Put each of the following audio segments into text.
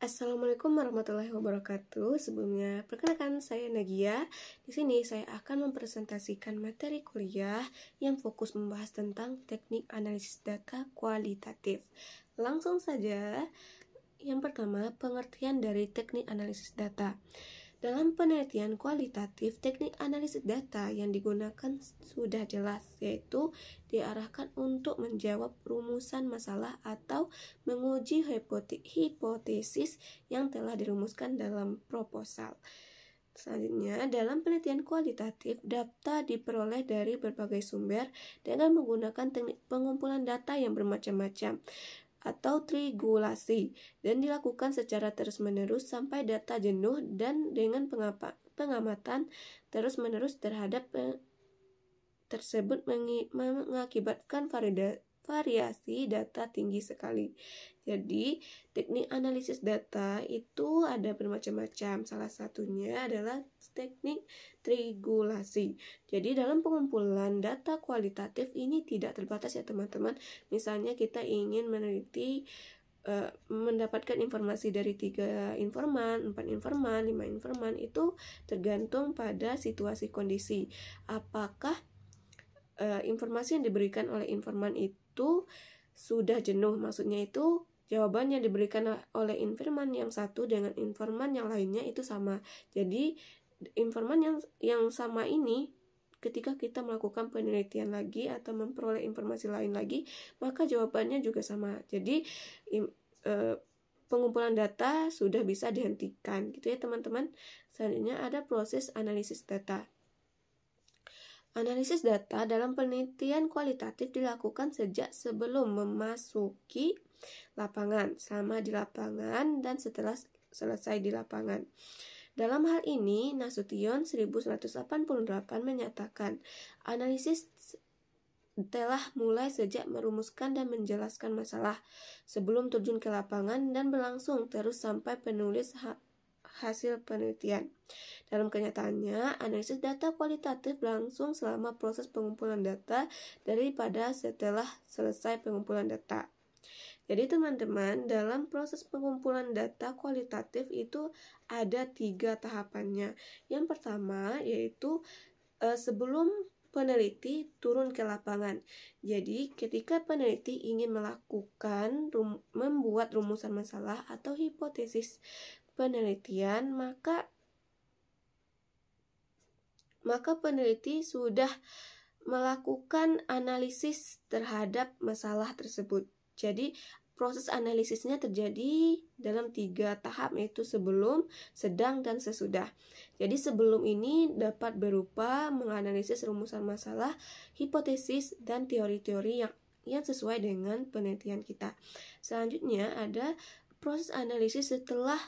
Assalamualaikum warahmatullahi wabarakatuh. Sebelumnya, perkenalkan saya Nagia. Di sini saya akan mempresentasikan materi kuliah yang fokus membahas tentang teknik analisis data kualitatif. Langsung saja. Yang pertama, pengertian dari teknik analisis data. Dalam penelitian kualitatif, teknik analisis data yang digunakan sudah jelas, yaitu diarahkan untuk menjawab rumusan masalah atau menguji hipotesis yang telah dirumuskan dalam proposal. Selanjutnya, dalam penelitian kualitatif, data diperoleh dari berbagai sumber dengan menggunakan teknik pengumpulan data yang bermacam-macam atau triangulasi dan dilakukan secara terus-menerus sampai data jenuh dan dengan pengamatan terus-menerus terhadap tersebut mengakibatkan variasi data tinggi sekali. Jadi, teknik analisis data itu ada bermacam-macam. Salah satunya adalah teknik triangulasi. Jadi, dalam pengumpulan data kualitatif ini tidak terbatas ya teman-teman. Misalnya kita ingin meneliti mendapatkan informasi dari 3 informan, 4 informan, 5 informan, itu tergantung pada situasi kondisi. Apakah informasi yang diberikan oleh informan itu sudah jenuh? Maksudnya itu jawaban yang diberikan oleh informan yang satu dengan informan yang lainnya itu sama. Jadi informan yang sama ini ketika kita melakukan penelitian lagi atau memperoleh informasi lain lagi, maka jawabannya juga sama. Jadi pengumpulan data sudah bisa dihentikan gitu ya teman-teman. Selanjutnya ada proses analisis data. Analisis data dalam penelitian kualitatif dilakukan sejak sebelum memasuki lapangan, sama di lapangan, dan setelah selesai di lapangan. Dalam hal ini, Nasution 1988 menyatakan, analisis telah mulai sejak merumuskan dan menjelaskan masalah sebelum terjun ke lapangan dan berlangsung terus sampai penulis hasil penelitian. Dalam kenyataannya, analisis data kualitatif berlangsung selama proses pengumpulan data daripada setelah selesai pengumpulan data. Jadi teman-teman, dalam proses pengumpulan data kualitatif itu ada 3 tahapannya. Yang pertama yaitu sebelum peneliti turun ke lapangan. Jadi ketika peneliti ingin membuat rumusan masalah atau hipotesis penelitian, maka peneliti sudah melakukan analisis terhadap masalah tersebut. Jadi proses analisisnya terjadi dalam 3 tahap, yaitu sebelum, sedang, dan sesudah. Jadi sebelum ini dapat berupa menganalisis rumusan masalah, hipotesis, dan teori-teori yang sesuai dengan penelitian kita. Selanjutnya ada proses analisis setelah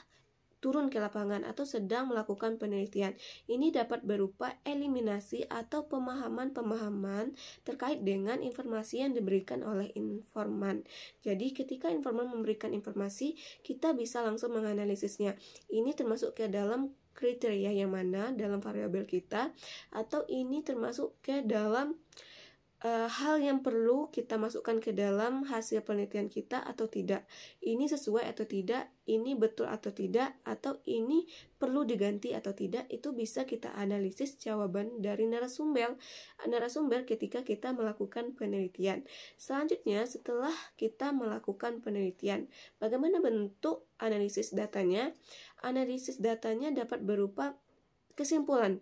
turun ke lapangan atau sedang melakukan penelitian. Ini dapat berupa eliminasi atau pemahaman-pemahaman terkait dengan informasi yang diberikan oleh informan. Jadi ketika informan memberikan informasi, kita bisa langsung menganalisisnya. Ini termasuk ke dalam kriteria yang mana dalam variabel kita, atau ini termasuk ke dalam hal yang perlu kita masukkan ke dalam hasil penelitian kita atau tidak. Ini sesuai atau tidak, ini betul atau tidak, atau ini perlu diganti atau tidak. Itu bisa kita analisis jawaban dari narasumber ketika kita melakukan penelitian. Selanjutnya, setelah kita melakukan penelitian, bagaimana bentuk analisis datanya? Analisis datanya dapat berupa kesimpulan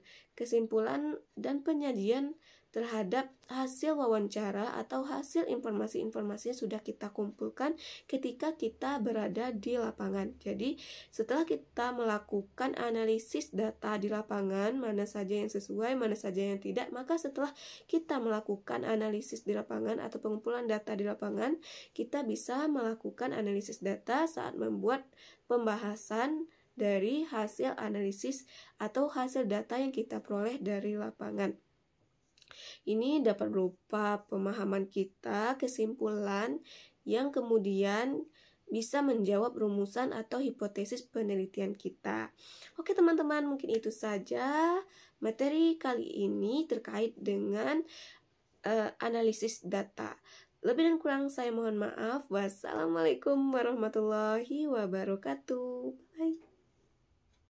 dan penyajian terhadap hasil wawancara atau hasil informasi-informasi yang sudah kita kumpulkan ketika kita berada di lapangan. Jadi setelah kita melakukan analisis data di lapangan, mana saja yang sesuai, mana saja yang tidak, maka setelah kita melakukan analisis di lapangan atau pengumpulan data di lapangan, kita bisa melakukan analisis data saat membuat pembahasan dari hasil analisis atau hasil data yang kita peroleh dari lapangan. Ini dapat berupa pemahaman kita, kesimpulan yang kemudian bisa menjawab rumusan atau hipotesis penelitian kita. Oke teman-teman, mungkin itu saja materi kali ini terkait dengan analisis data. Lebih dan kurang saya mohon maaf. Wassalamualaikum warahmatullahi wabarakatuh. Bye.